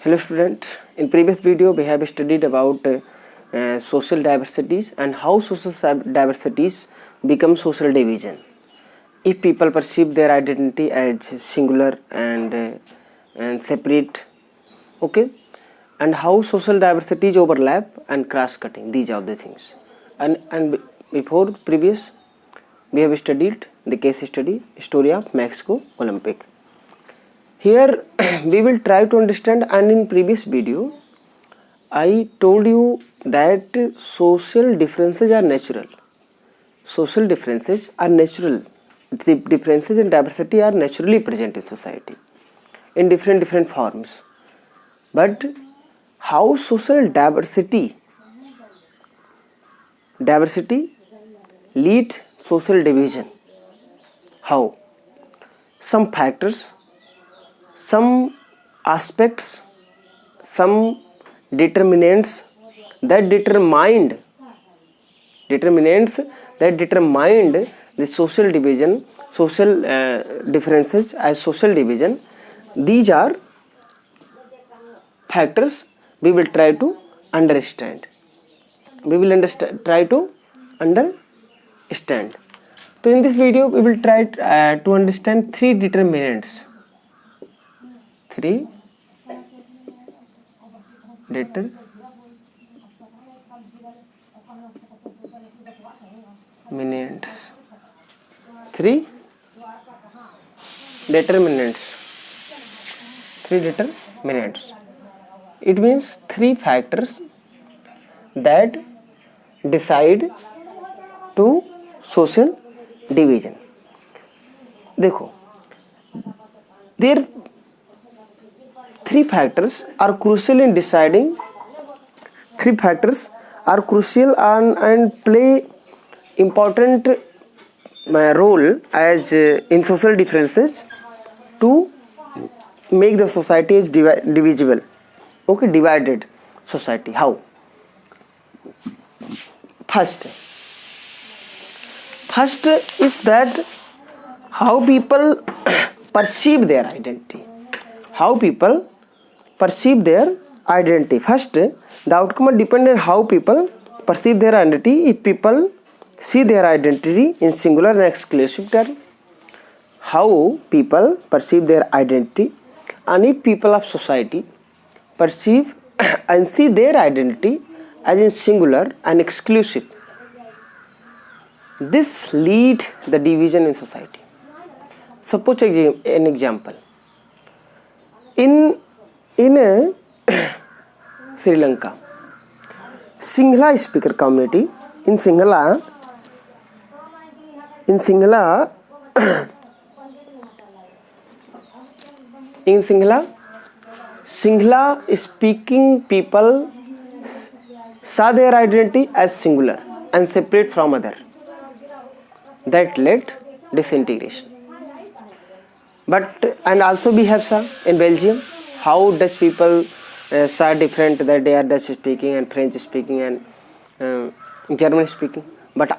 Hello student, in previous video we have studied about social diversities and how social diversities become social division. If people perceive their identity as singular and separate, okay, and how social diversities overlap and cross-cutting, these are the things. And before previous we have studied the case study story of Mexico Olympic. Here we will try to understand, and in previous video I told you that social differences are natural. Social differences are natural. The differences in diversity are naturally present in society in different forms. But how social diversity lead social division? How? Some factors, some aspects, some determinants that determined the social division, social differences as social division. These are factors we will try to understand. Try to understand. So in this video we will try to understand three determinants. Three determinants it means three factors that decide to social division. देखो, there three factors are crucial in deciding. Three factors are crucial and play important role as in social differences to make the society is divisible. Okay, divided society. How? First is that how people perceive their identity. How people perceive their identity. First, the outcome will depend on how people perceive their identity. If people see their identity in singular and exclusive term, how people perceive their identity, and if people of society perceive and see their identity as in singular and exclusive, this lead the division in society. Suppose an example. In Sri Lanka, Sinhala speaker community, in Sinhala speaking people saw their identity as singular and separate from other. That led disintegration. But and also we have saw in Belgium how Dutch people saw different, that they are Dutch speaking and French speaking and German speaking. But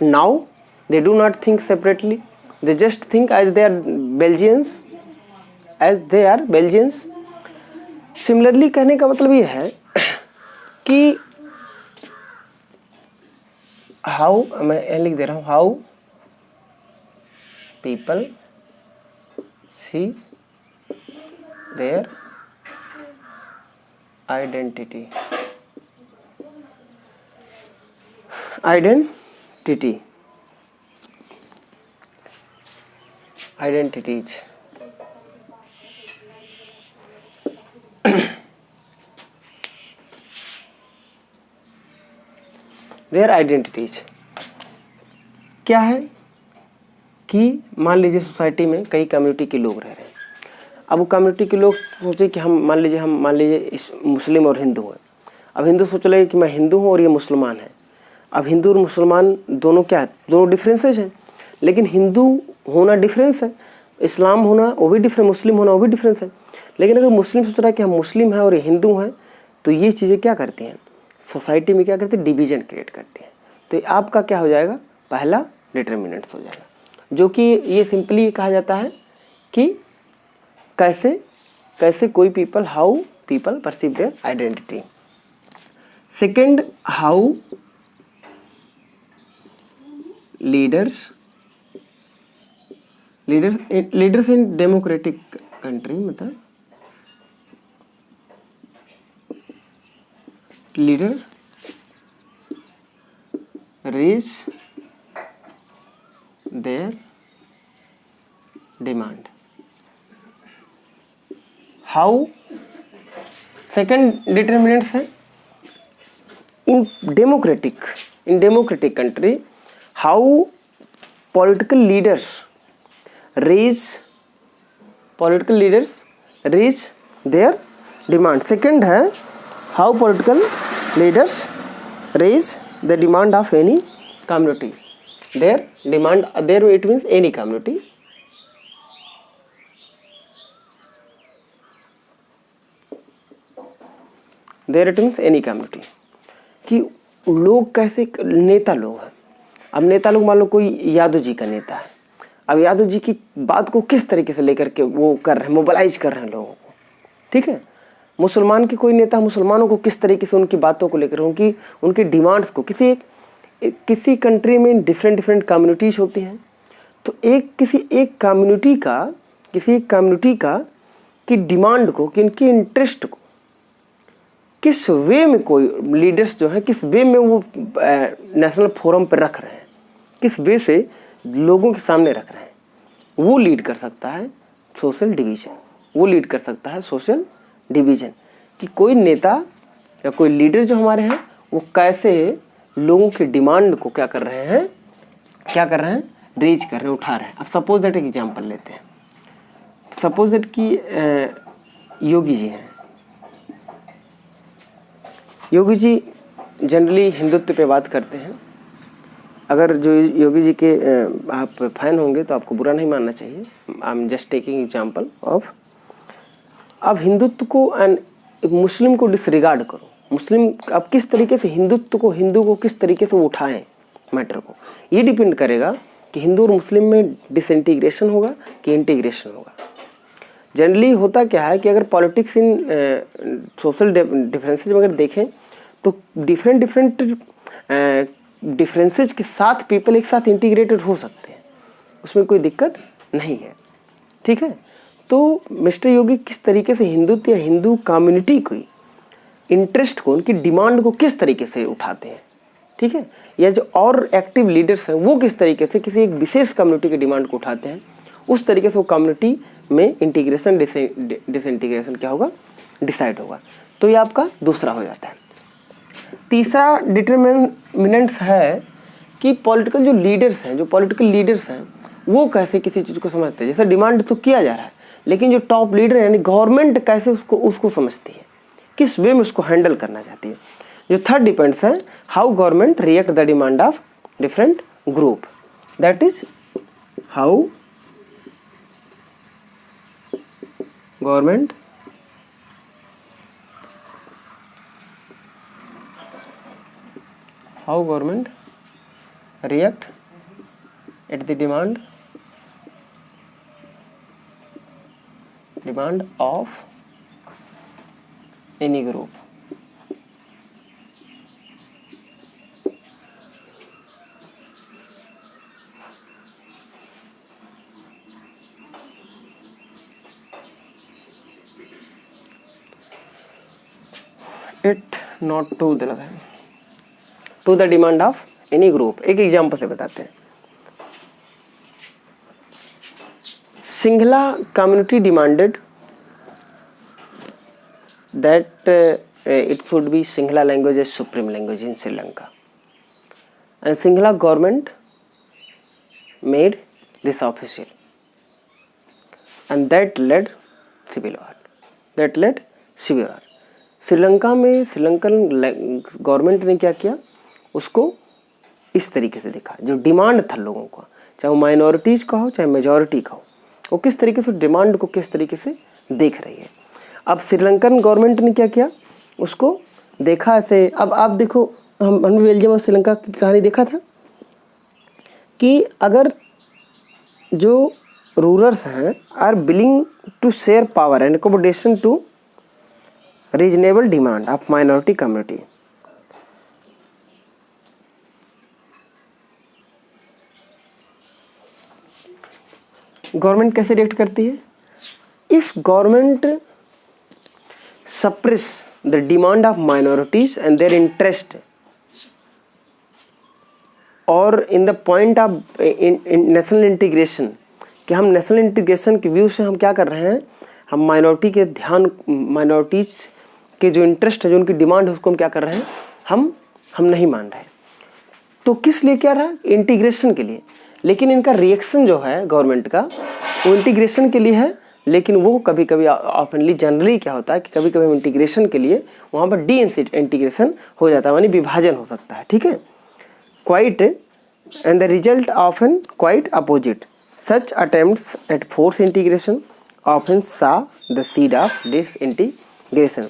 now they do not think separately. They just think as they are Belgians. Similarly कहने का मतलब ये है कि how, मैं लिख दे रहा हूँ, how people see their identities. Their identities क्या है कि मान लीजिए सोसाइटी में कई कम्युनिटी के लोग रह रहे हैं. अब वो कम्युनिटी के लोग सोचे कि हम मान लीजिए मुस्लिम और हिंदू हैं. अब हिंदू सोच रहे कि मैं हिंदू हूँ और ये मुसलमान है. अब हिंदू और मुसलमान दोनों क्या है, दोनों डिफरेंसेज हैं. लेकिन हिंदू होना डिफरेंस है, इस्लाम होना वो भी डिफरेंस, मुस्लिम होना वो भी डिफरेंस है. लेकिन अगर मुस्लिम सोच रहा है कि हम मुस्लिम हैं और ये हिंदू हैं, तो ये चीज़ें क्या करती हैं सोसाइटी में, क्या करती है, डिवीजन क्रिएट करती हैं. तो आपका क्या हो जाएगा, पहला डिटर्मिनेंट्स हो जाएगा, जो कि ये सिंपली कहा जाता है कि कैसे कैसे कोई people, how people perceive their identity. Second, how leaders in democratic country, मतलब leader raise their demand. How second determinants है in democratic country, how political leaders raise their demand. Second है how political leaders raise the demand of any community. Their demand, their it means any community. Their it means any community, कि लोग कैसे, नेता लोग हैं। अब नेता लोग, मान लो कोई यादव जी का नेता है, अब यादव जी की बात को किस तरीके से लेकर के वो कर रहे हैं, मोबिलाइज कर रहे हैं लोगों को, ठीक है। मुसलमान के कोई नेता मुसलमानों को किस तरीके से उनकी बातों को लेकर, उनकी डिमांड्स को, किसी कंट्री में डिफरेंट कम्युनिटीज होती हैं, तो किसी एक कम्युनिटी का की डिमांड को, कि उनकी इंटरेस्ट को किस वे में कोई लीडर्स जो है, किस वे में वो नेशनल फोरम पर रख रहे हैं, किस वे से लोगों के सामने रख रहे हैं, वो लीड कर सकता है सोशल डिवीज़न। कि कोई नेता या कोई लीडर जो हमारे हैं, वो कैसे लोगों की डिमांड को क्या कर रहे हैं, रेज कर रहे हैं, उठा रहे हैं। अब सपोज दैट एक एग्जांपल लेते हैं। सपोज दैट कि योगी जी हैं। योगी जी जनरली हिंदुत्व पे बात करते हैं। अगर जो योगी जी के आप फैन होंगे तो आपको बुरा नहीं मानना चाहिए। I am just taking example of. अब हिंदुत्व को एंड मुस्लिम को डिसरिगार्ड करो। मुस्लिम अब किस तरीके से हिंदू को किस तरीके से उठाएं मैटर को, ये डिपेंड करेगा कि हिंदू और मुस्लिम में डिसइंटीग्रेशन होगा कि इंटीग्रेशन होगा। जनरली होता क्या है कि अगर पॉलिटिक्स इन सोशल डिफरेंसेज अगर देखें तो डिफरेंट डिफरेंसेज के साथ पीपल एक साथ इंटीग्रेटेड हो सकते हैं, उसमें कोई दिक्कत नहीं है, ठीक है। तो मिस्टर योगी किस तरीके से हिंदुत्व या हिंदू कम्युनिटी की इंटरेस्ट को, उनकी डिमांड को किस तरीके से उठाते हैं, ठीक है, या जो और एक्टिव लीडर्स हैं वो किस तरीके से किसी एक विशेष कम्युनिटी की डिमांड को उठाते हैं, उस तरीके से वो कम्युनिटी में इंटीग्रेशन डिसइंटीग्रेशन क्या होगा, डिसाइड होगा। तो ये आपका दूसरा हो जाता है। तीसरा डिटरमिनेंट्स है कि पॉलिटिकल लीडर्स हैं वो कैसे किसी चीज़ को समझते हैं। जैसे डिमांड तो किया जा रहा है, लेकिन जो टॉप लीडर है यानी गवर्नमेंट कैसे उसको समझती है, किस वे में उसको हैंडल करना चाहती है। जो थर्ड डिपेंड्स है how government react the demand of different group, that is how government react at the demand of any group. It not to the demand of any group। एक एग्जाम्पल से बताते हैं। Singhla community demanded that it should be Sinhala language as supreme language in Sri Lanka, and Sinhala government made this official, and that led civil war। Sri Lanka में Sri Lankan government ने क्या किया, उसको इस तरीके से देखा, जो डिमांड था लोगों का, चाहे वो माइनॉरिटीज़ का हो चाहे मेजॉरिटी का हो, वो किस तरीके से डिमांड को किस तरीके से देख रही है। अब श्रीलंकन गवर्नमेंट ने क्या किया, उसको देखा ऐसे। अब आप देखो, हमने बेल्जियम और श्रीलंका की कहानी देखा था कि अगर जो रूलर्स हैं are willing to share power and accommodation to reasonable demand of minority community. Government कैसे रिएक्ट करती है? If government suppress the demand of minorities and their interest और in the point of national integration, कि हम national integration के view से हम क्या कर रहे हैं, हम माइनॉरिटी के ध्यान, माइनॉरिटीज के जो इंटरेस्ट है, जो उनकी डिमांड है, उसको हम क्या कर रहे हैं, हम नहीं मान रहे हैं। तो किस लिए क्या रहा? इंटीग्रेशन के लिए। लेकिन इनका रिएक्शन जो है गवर्नमेंट का, वो इंटीग्रेशन के लिए है, लेकिन वो कभी कभी ऑफनली जनरली क्या होता है कि कभी कभी हम इंटीग्रेशन के लिए वहाँ पर डी इंटीग्रेशन हो जाता है, यानी विभाजन हो सकता है। ठीक है, quite and the result often quite opposite. Such attempts at force integration often sow the seed of disintegration.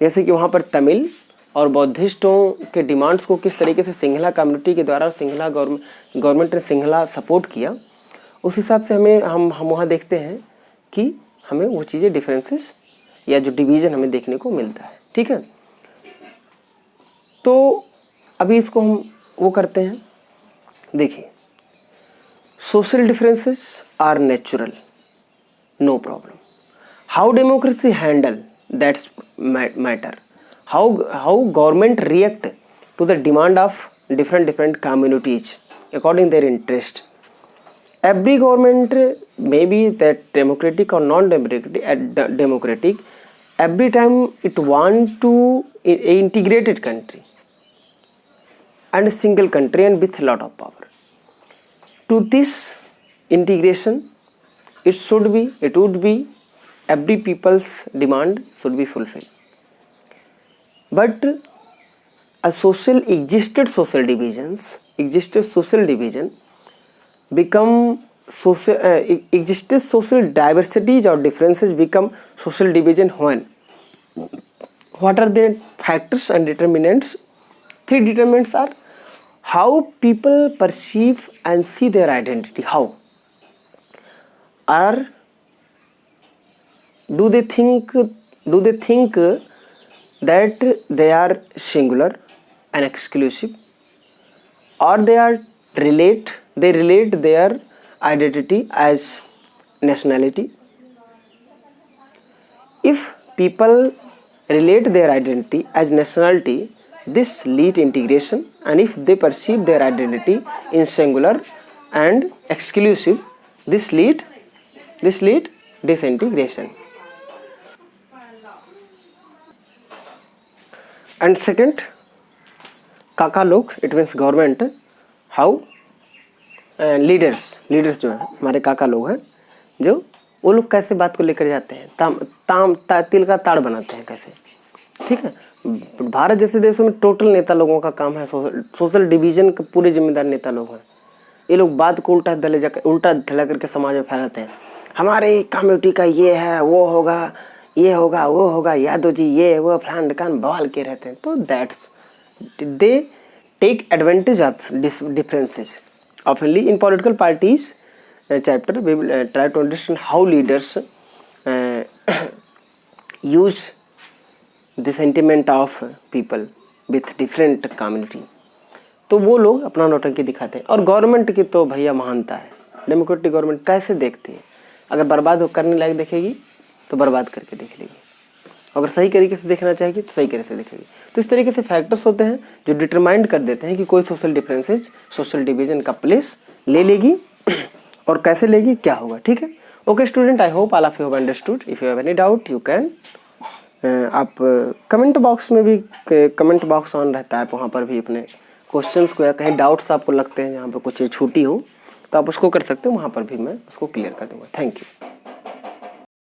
जैसे कि वहाँ पर तमिल और बौद्धिस्टों के डिमांड्स को किस तरीके से सिंघला कम्युनिटी के द्वारा सिंघला गवर्नमेंट ने सिंघला सपोर्ट किया, उस हिसाब से हम वहाँ देखते हैं कि हमें वो चीज़ें डिफरेंसेस या जो डिवीज़न हमें देखने को मिलता है। ठीक है, तो अभी इसको हम वो करते हैं। देखिए, social differences are natural, no problem. How democracy handle that's matter. how government react to the demand of different communities according their interest. Every government may be that democratic or non-democratic, every time it want to a integrated country and a single country and with a lot of power. To this integration, it would be every people's demand should be fulfilled. But a existed social division become existed social diversities or differences become social division when? What are the factors and determinants? 3 determinants are how people perceive and see their identity. How? Or do they think that they are singular and exclusive, or they relate their identity as nationality. If people relate their identity as nationality, this lead integration, and if they perceive their identity in singular and exclusive, this lead disintegration. And second, काका लोग, it means government, how leaders जो है हमारे काका लोग हैं, जो वो लोग कैसे बात को लेकर जाते हैं, तिल का ताड़ बनाते हैं कैसे। ठीक है, भारत जैसे देशों में टोटल नेता लोगों का काम है, सोशल डिवीजन के पूरे जिम्मेदार नेता लोग हैं। ये लोग बात को उल्टा धला करके समाज में फैलाते हैं। हमारे कम्युनिटी का ये है, वो होगा, ये होगा, वो होगा, यादव जी ये वो फलान ढकान बवाल के रहते हैं। तो that's they take advantage of differences. Oftenly in political parties chapter we will try to understand how leaders use the sentiment of people with different community. तो वो लोग अपना नौटंकी दिखाते हैं। और गवर्नमेंट की तो भैया महानता है। डेमोक्रेटिक गवर्नमेंट कैसे देखती है, अगर बर्बाद करने लायक देखेगी तो बर्बाद करके देख लेगी, अगर सही तरीके से देखना चाहेगी तो सही तरीके से देखेगी। तो इस तरीके से फैक्टर्स होते हैं जो डिटरमाइंड कर देते हैं कि कोई सोशल डिफरेंसेस सोशल डिवीजन का प्लेस ले लेगी और कैसे लेगी, क्या होगा। ठीक है, okay student, I hope all of you have understood. If you have any doubt you can, आप कमेंट बॉक्स में भी, कमेंट बॉक्स ऑन रहता है, वहाँ पर भी अपने क्वेश्चंस को या कहीं डाउट्स आपको लगते हैं जहाँ पर कुछ छूटी हो तो आप उसको कर सकते हो, वहाँ पर भी मैं उसको क्लियर कर दूँगा। Thank you.